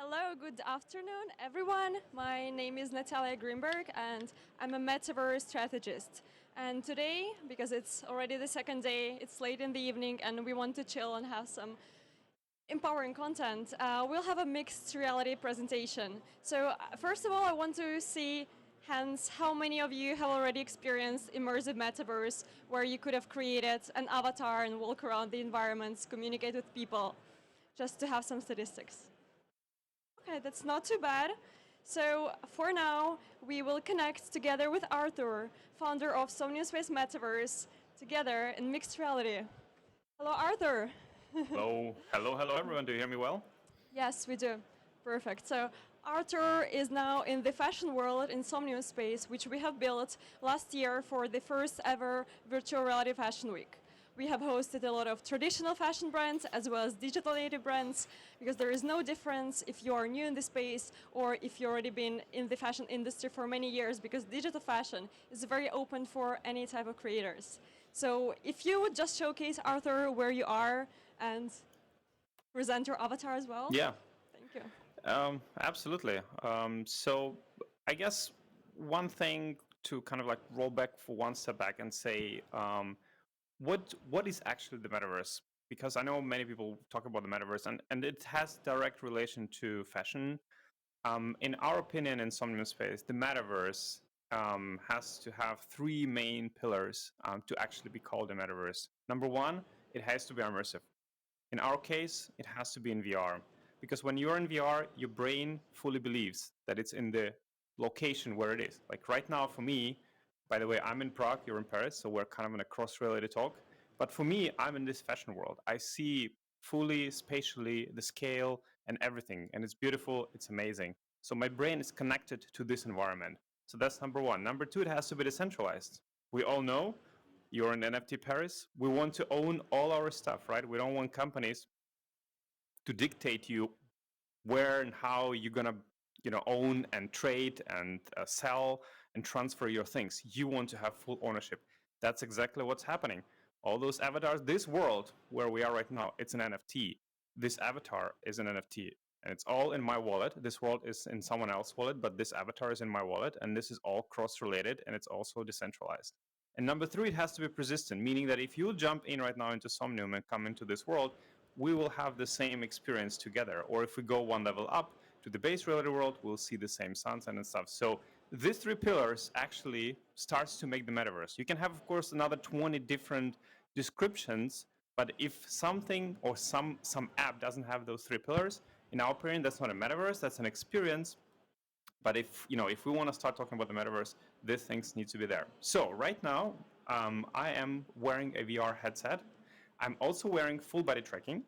Hello, good afternoon, everyone. My name is Natalia Grimberg, and I'm a Metaverse strategist. And today, because it's already the second day, it's late in the evening, and we want to chill and have some empowering content, we'll have a mixed reality presentation. So, first of all, I want to see hands how many of you have already experienced immersive metaverse where you could have created an avatar and walk around the environments, communicate with people, just to have some statistics. Okay, that's not too bad. So for now, we will connect together with Arthur, founder of Somnium Space Metaverse, together in mixed reality. Hello, Arthur. Hello, everyone. Do you hear me well? Yes, we do. Perfect. So Arthur is now in the fashion world in Somnium Space, which we have built last year for the first ever virtual reality fashion week. We have hosted a lot of traditional fashion brands as well as digital native brands because there is no difference if you are new in the space or if you've already been in the fashion industry for many years because digital fashion is very open for any type of creators. So if you would just showcase Arthur where you are and present your avatar as well. Yeah, Thank you. absolutely. So I guess one thing to kind of like roll back for one step back and say, what is actually the metaverse? Because I know many people talk about the metaverse, and it has direct relation to fashion. In our opinion, in Somnium Space, the metaverse has to have three main pillars to actually be called a metaverse. Number one, it has to be immersive. In our case, it has to be in VR. Because when you're in VR, your brain fully believes that it's in the location where it is. Like right now, for me, by the way, I'm in Prague, you're in Paris, so we're kind of in a cross-related talk. But for me, I'm in this fashion world. I see fully, spatially, the scale and everything. And it's beautiful, it's amazing. So my brain is connected to this environment. So that's number one. Number two, it has to be decentralized. We all know you're in NFT Paris. We want to own all our stuff, right? We don't want companies to dictate you where and how you're gonna, own and trade and sell and transfer your things. You want to have full ownership. That's exactly what's happening. All those avatars, this world where we are right now, it's an NFT. This avatar is an NFT. And it's all in my wallet. This world is in someone else's wallet, but this avatar is in my wallet, and this is all cross-related, and it's also decentralized. And number three, it has to be persistent, meaning that if you jump in right now into Somnium and come into this world, we will have the same experience together. Or if we go one level up to the base reality world, we'll see the same sunset and stuff. So these three pillars actually starts to make the metaverse. You can have, of course, another 20 different descriptions, but if something or some app doesn't have those three pillars, in our opinion, that's not a metaverse, that's an experience. But if we want to start talking about the metaverse, these things need to be there. So right now, I am wearing a VR headset. I'm also wearing full body tracking.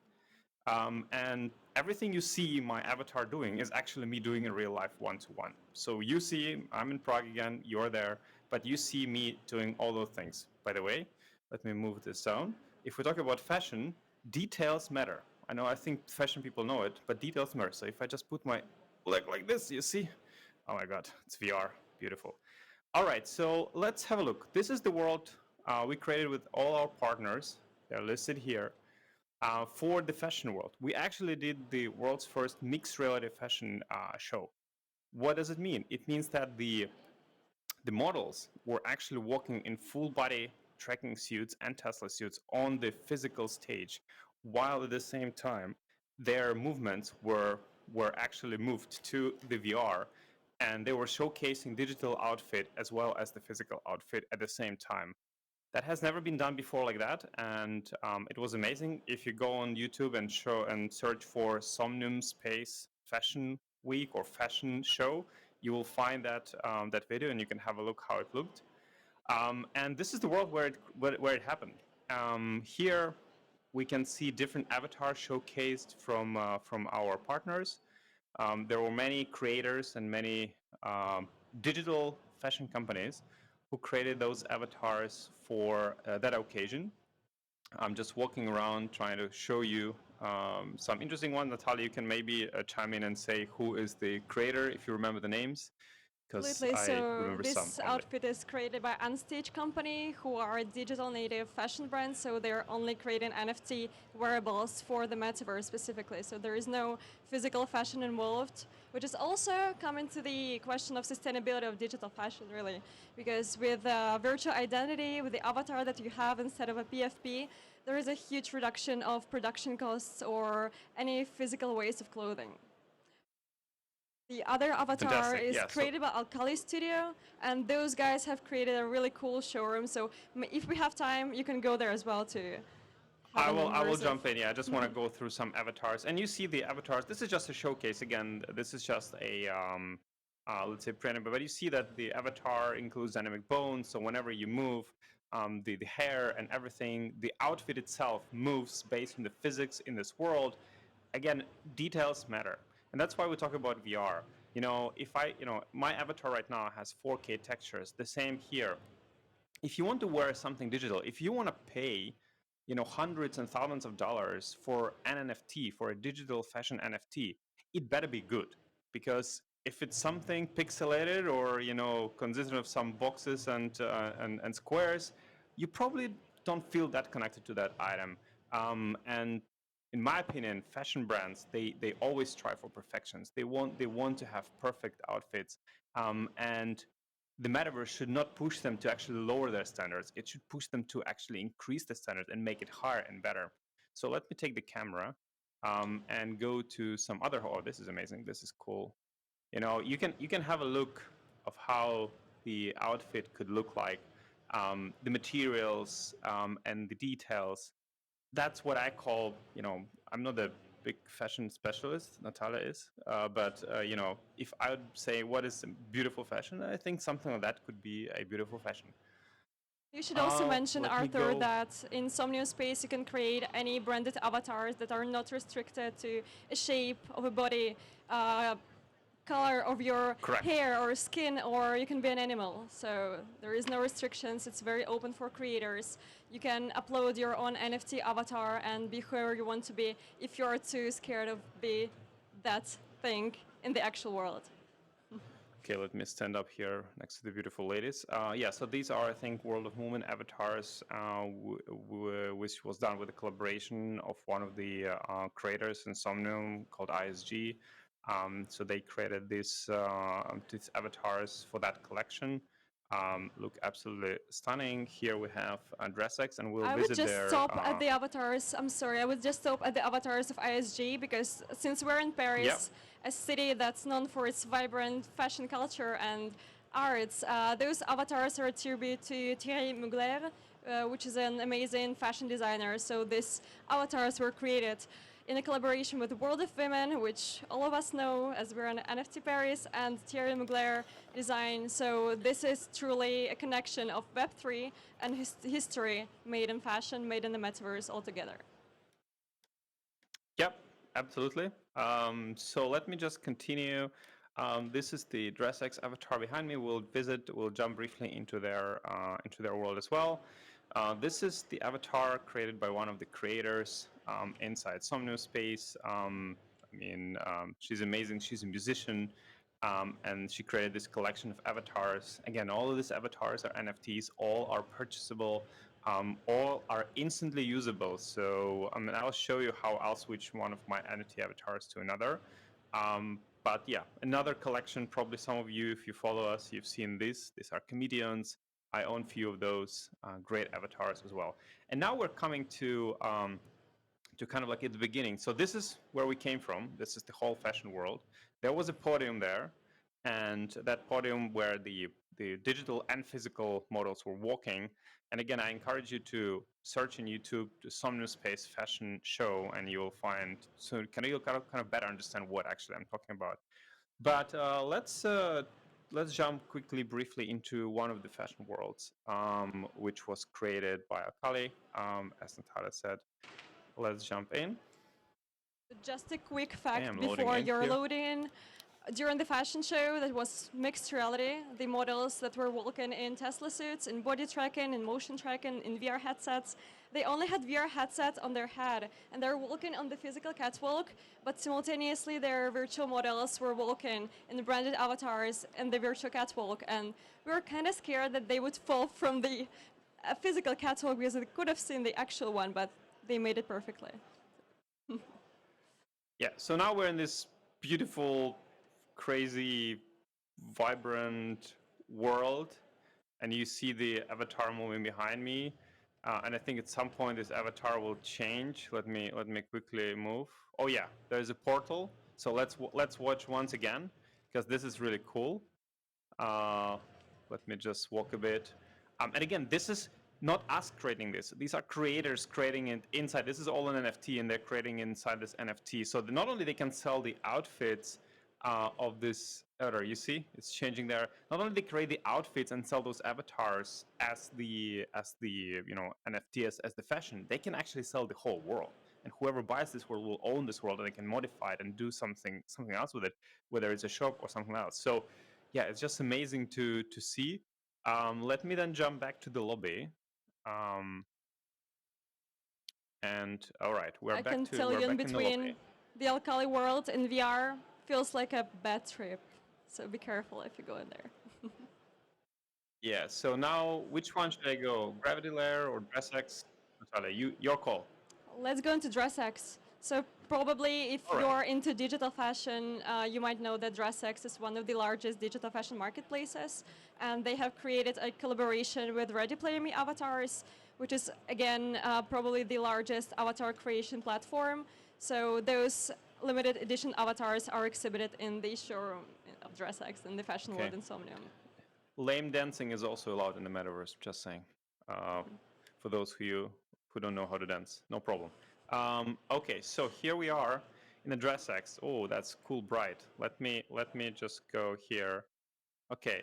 And everything you see my avatar doing is actually me doing in real life one-to-one. So you see, I'm in Prague again, you're there, but you see me doing all those things. By the way, let me move this down. If we talk about fashion, details matter. I think fashion people know it, but details matter. So if I just put my leg like this, you see? Oh my God, it's VR, beautiful. All right, so let's have a look. This is the world we created with all our partners. They're listed here for the fashion world. We actually did the world's first mixed reality fashion show. What does it mean? It means that the models were actually walking in full body tracking suits and Tesla suits on the physical stage, while at the same time their movements were actually moved to the VR, and they were showcasing digital outfit as well as the physical outfit at the same time. That has never been done before like that, and it was amazing. If you go on YouTube and search for Somnium Space Fashion Week or Fashion Show, you will find that video, and you can have a look how it looked. And this is the world where it happened. Here we can see different avatars showcased from our partners. There were many creators and many digital fashion companies who created those avatars for that occasion. I'm just walking around trying to show you some interesting ones. Natalia, you can maybe chime in and say who is the creator if you remember the names. because Absolutely. I So remember some this only. outfit is created by Unstage Company, who are a digital native fashion brand. So they're only creating NFT wearables for the metaverse specifically. So there is no physical fashion involved, which is also coming to the question of sustainability of digital fashion, really, because with virtual identity, with the avatar that you have instead of a PFP, there is a huge reduction of production costs or any physical waste of clothing. The other avatar Fantastic. is Yeah. So created by Alkali Studio, and those guys have created a really cool showroom. So if we have time, you can go there as well to have I an will immersive. jump in. Yeah, I just want to go through some avatars, and you see the avatars. This is just a showcase. Again, this is just a let's say print, but you see that the avatar includes dynamic bones. So whenever you move, the hair and everything, the outfit itself moves based on the physics in this world. Again, details matter, and that's why we talk about VR. If my avatar right now has 4K textures. The same here. If you want to wear something digital, if you want to pay, hundreds and thousands of dollars for an NFT, for a digital fashion NFT, it better be good. Because if it's something pixelated or, consistent of some boxes and squares, you probably don't feel that connected to that item. And in my opinion, fashion brands, they always strive for perfections. They want to have perfect outfits. And the metaverse should not push them to actually lower their standards. It should push them to actually increase the standards and make it higher and better. So let me take the camera and go to some other. Oh, this is amazing. This is cool. You can have a look of how the outfit could look like, the materials and the details. That's what I call, I'm not a big fashion specialist, Natalia is, but if I would say what is beautiful fashion, I think something like that could be a beautiful fashion. You should also mention, Let me Arthur, go. that in Somnium Space you can create any branded avatars that are not restricted to a shape of a body, uh, color of your Correct. hair or skin, or you can be an animal. So there is no restrictions. It's very open for creators. You can upload your own NFT avatar and be whoever you want to be if you're too scared of be that thing in the actual world. Okay, let me stand up here next to the beautiful ladies. Yeah, so these are, I think, World of Movement avatars, which was done with a collaboration of one of the creators in Somnium called ISG. So they created these avatars for that collection. Look absolutely stunning. Here we have DressX, and we'll I would visit just their. stop at the avatars. I'm sorry, I would just stop at the avatars of ISG because since we're in Yep. Paris, a city that's known for its vibrant fashion culture and arts, those avatars are a tribute to Thierry Mugler, which is an amazing fashion designer. So these avatars were created in a collaboration with World of Women, which all of us know as we're in NFT Paris, and Thierry Mugler design. So this is truly a connection of Web3 and history made in fashion, made in the metaverse altogether. Yep, absolutely. So let me just continue. This is the DressX avatar behind me. We'll jump briefly into their world as well. This is the avatar created by one of the creators inside Somnium Space. She's amazing. She's a musician, and she created this collection of avatars. Again, all of these avatars are NFTs. All are purchasable. All are instantly usable. So I'll show you how I'll switch one of my NFT avatars to another. But yeah, another collection. Probably some of you, if you follow us, you've seen this. These are comedians. I own a few of those great avatars as well. And now we're coming to kind of like at the beginning. So this is where we came from. This is the whole fashion world. There was a podium there, and that podium where the digital and physical models were walking. And again, I encourage you to search in YouTube the Somnium Space Fashion Show, and you'll find so you'll kind of better understand what actually I'm talking about. But let's jump quickly, briefly into one of the fashion worlds, which was created by Akali, as Natalia said. Let's jump in. Just a quick Okay, fact I'm loading before in you're here. loading. during the fashion show that was mixed reality, the models that were walking in Tesla suits, in body tracking, in motion tracking, in VR headsets, they only had VR headsets on their head, and they're walking on the physical catwalk, but simultaneously their virtual models were walking in the branded avatars in the virtual catwalk, and we were kind of scared that they would fall from the physical catwalk because they could have seen the actual one, but they made it perfectly. Yeah, so now we're in this beautiful, crazy, vibrant world, and you see the avatar moving behind me. And I think at some point this avatar will change. Let me quickly move. Oh yeah, there's a portal. So let's watch once again, because this is really cool. Let me just walk a bit. And again, this is not us creating this. These are creators creating it inside. This is all an NFT, and they're creating inside this NFT. So not only they can sell the outfits of this editor, you see, it's changing there. Not only they create the outfits and sell those avatars as the NFT as the fashion, they can actually sell the whole world. And whoever buys this world will own this world, and they can modify it and do something else with it, whether it's a shop or something else. So yeah, it's just amazing to see. Let me then jump back to the lobby. And all right, I can tell we're you in back in the between lobby. the Alkali world and VR feels like a bad trip. So be careful if you go in there. Yeah. So now, which one should I go? Gravity Layer or DressX? Natalia, your call. Let's go into DressX. So probably if All right. you're into digital fashion, you might know that DressX is one of the largest digital fashion marketplaces, and they have created a collaboration with Ready Player Me Avatars, which is again probably the largest avatar creation platform. So those limited edition avatars are exhibited in the showroom of DressX in the fashion Okay. world in Somnium. Lame dancing is also allowed in the metaverse. Just saying. For those who don't know how to dance, no problem. Okay, so here we are in the DressX. Oh, that's cool, bright. Let me just go here. Okay,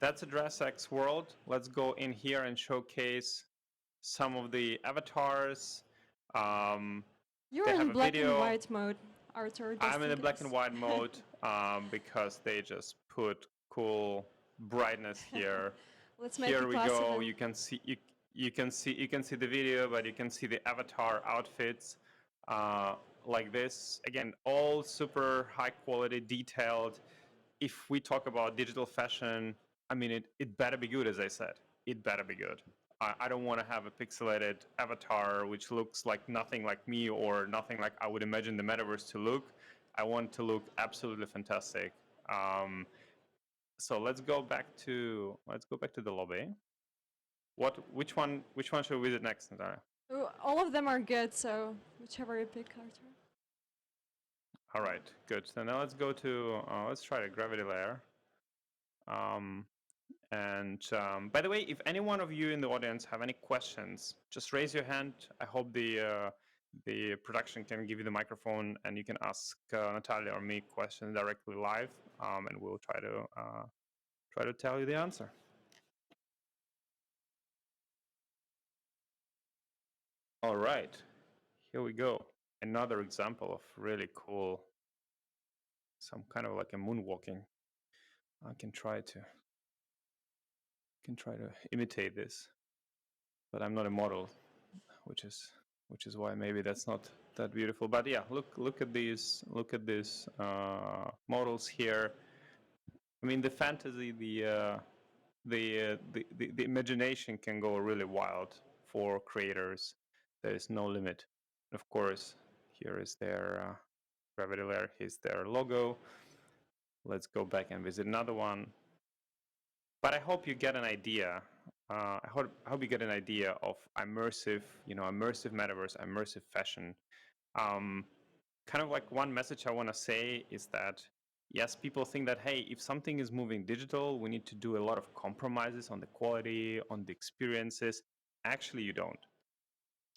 that's a DressX world. Let's go in here and showcase some of the avatars. Um, You're they have in a black and video. white mode, Arthur, just I'm in in the black and case. white mode because they just put cool brightness here. Let's make Here it we classy go. then. You can see the video, but you can see the avatar outfits uh, like this. Again, all super high quality, detailed. If we talk about digital fashion, I mean, it better be good, as I said. It better be good. I don't want to have a pixelated avatar which looks like nothing like me or nothing like I would imagine the metaverse to look. I want to look absolutely fantastic. So let's go back to the lobby. Which one should we visit next, Natalia? All of them are good, so whichever you pick, Arthur. All right, good. So now let's go to let's try the gravity layer. By the way, if any one of you in the audience have any questions, just raise your hand. I hope the production can give you the microphone and you can ask Natalia or me questions directly live, and we'll try to tell you the answer. All right, here we go. Another example of really cool, some kind of like a moonwalking. I can try to imitate this, but I'm not a model, which is why maybe that's not that beautiful. But yeah, look at these models here. I mean, the fantasy, the imagination can go really wild for creators. There is no limit. Of course, here is their gravity layer. Here's their logo. Let's go back and visit another one. But I hope you get an idea. I hope you get an idea of immersive, immersive metaverse, immersive fashion. Um, Kind of like one message I want to say is that yes, people think that hey, if something is moving digital, we need to do a lot of compromises on the quality, on the experiences. Actually, you don't.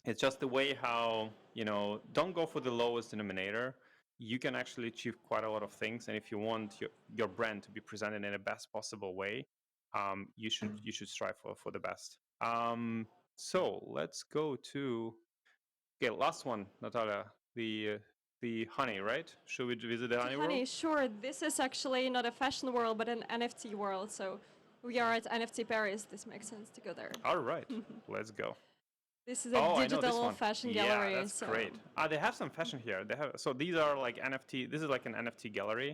It's just the way how, don't go for the lowest denominator. You can actually achieve quite a lot of things, and if you want your brand to be presented in the best possible way, you should strive for the best. So let's go to, okay, last one, Natalia, the the Honey, right? Should we visit the Honey Honey, world? sure. This is actually not a fashion world, but an NFT world. So we are at NFT Paris. This makes sense to go there. All right, let's go. This is a Oh, I know this digital one. fashion Yeah, gallery. that's So great. They have some fashion here. They have, so these are like NFT. This is like an NFT gallery.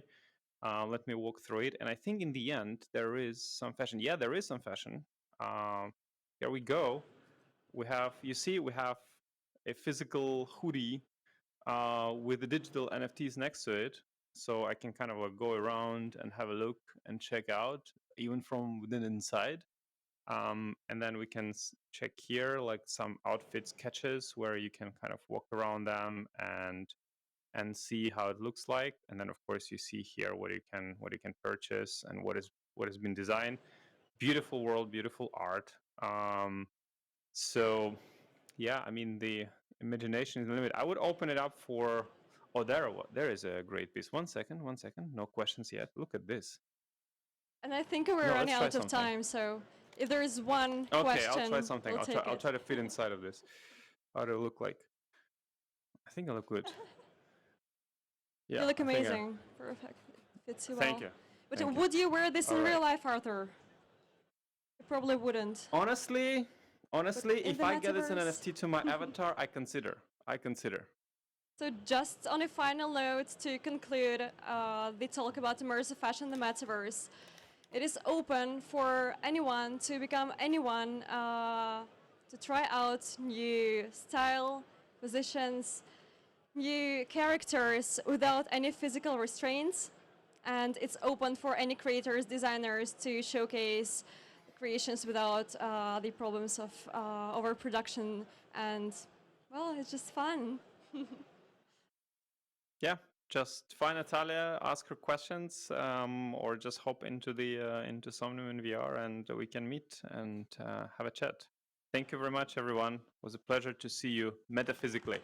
Let me walk through it, and I think in the end there is some fashion. Yeah, there is some fashion. Here we go. We have, you see, we have a physical hoodie with the digital NFTs next to it, so I can kind of go around and have a look and check out, even from within inside. And then we can check here like some outfit sketches where you can kind of walk around them and see how it looks like. And then of course you see here what you can purchase and what has been designed. Beautiful world, beautiful art. So yeah, I mean the imagination is the limit. I would open it up for. Oh, there is a great piece. One second. No questions yet. Look at this. and I think we're No, running let's try out of something. time. So if there is one Okay, I'll try question, something. we'll take I'll it. try to fit inside of this. How do I look like? I think I look good. Yeah, You look I think amazing. Perfect. Fits you thank well. you. But Thank you. would you wear this in All right. real life, Arthur? You probably wouldn't. Honestly, In if the I get this an metaverse. NFT to my avatar, I consider. So just on a final note to conclude the talk about immersive fashion in the metaverse, it is open for anyone to become anyone, to try out new style, positions, new characters without any physical restraints. And it's open for any creators, designers to showcase creations without the problems of overproduction. And, well, it's just fun. Yeah, just find Natalia, ask her questions, or just hop into the into Somnium in VR, and we can meet and have a chat. Thank you very much, everyone. It was a pleasure to see you metaphysically.